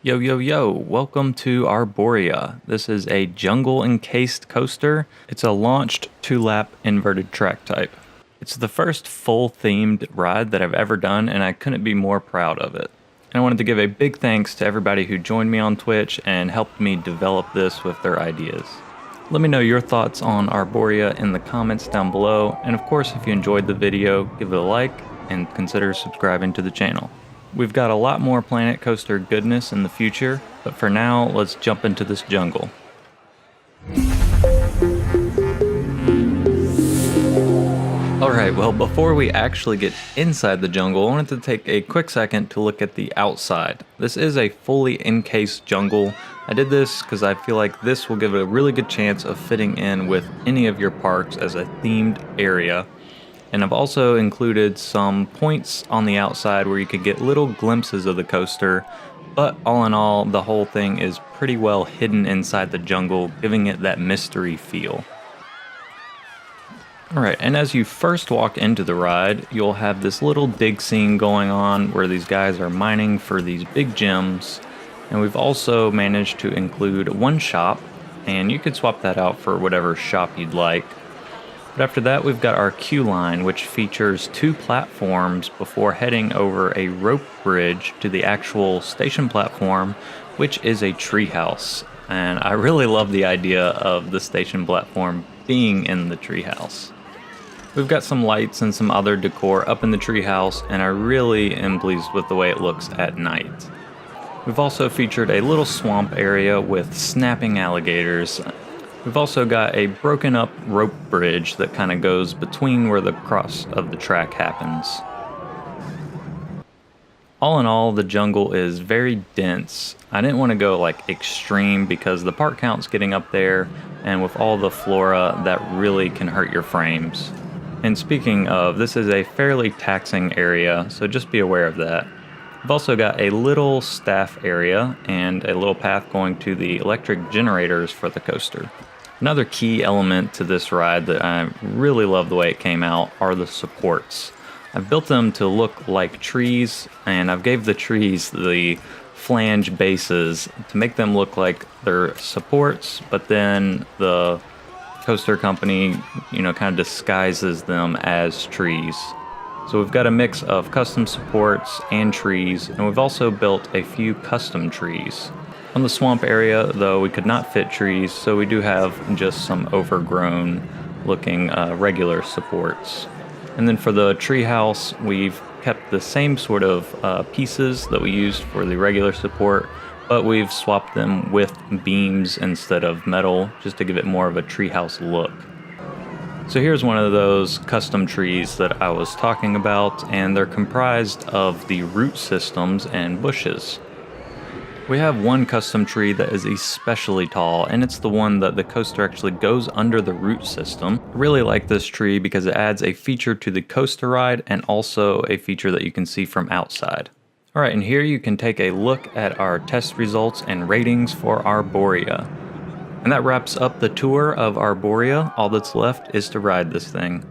Yo, yo, yo, welcome to Arboria. This is a jungle encased coaster. It's a launched 2-lap inverted track type. It's the first full themed ride that I've ever done, and I couldn't be more proud of it. And I wanted to give a big thanks to everybody who joined me on Twitch and helped me develop this with their ideas. Let me know your thoughts on Arboria in the comments down below, and of course if you enjoyed the video, give it a like and consider subscribing to the channel. We've got a lot more Planet Coaster goodness in the future, but for now, let's jump into this jungle. Alright, well before we actually get inside the jungle, I wanted to take a quick second to look at the outside. This is a fully encased jungle. I did this because I feel like this will give it a really good chance of fitting in with any of your parks as a themed area. And I've also included some points on the outside where you could get little glimpses of the coaster, but all in all, the whole thing is pretty well hidden inside the jungle, giving it that mystery feel. Alright, and as you first walk into the ride, you'll have this little dig scene going on where these guys are mining for these big gems, and we've also managed to include one shop, and you could swap that out for whatever shop you'd like. But after that, we've got our queue line, which features 2 platforms before heading over a rope bridge to the actual station platform, which is a treehouse. And I really love the idea of the station platform being in the treehouse. We've got some lights and some other decor up in the treehouse, and I really am pleased with the way it looks at night. We've also featured a little swamp area with snapping alligators. We've also got a broken up rope bridge that kind of goes between where the cross of the track happens. All in all, the jungle is very dense. I didn't want to go like extreme because the part count's getting up there, and with all the flora, that really can hurt your frames. And speaking of, this is a fairly taxing area, so just be aware of that. We've also got a little staff area and a little path going to the electric generators for the coaster. Another key element to this ride that I really love the way it came out are the supports. I've built them to look like trees, and I've gave the trees the flange bases to make them look like they're supports, but then the coaster company, kind of disguises them as trees. So we've got a mix of custom supports and trees, and we've also built a few custom trees. On the swamp area, though, we could not fit trees, so we do have just some overgrown looking regular supports. And then for the treehouse, we've kept the same sort of pieces that we used for the regular support, but we've swapped them with beams instead of metal, just to give it more of a treehouse look. So here's one of those custom trees that I was talking about, and they're comprised of the root systems and bushes. We have one custom tree that is especially tall, and it's the one that the coaster actually goes under the root system. I really like this tree because it adds a feature to the coaster ride and also a feature that you can see from outside. Alright, and here you can take a look at our test results and ratings for Arboria. And that wraps up the tour of Arboria. All that's left is to ride this thing.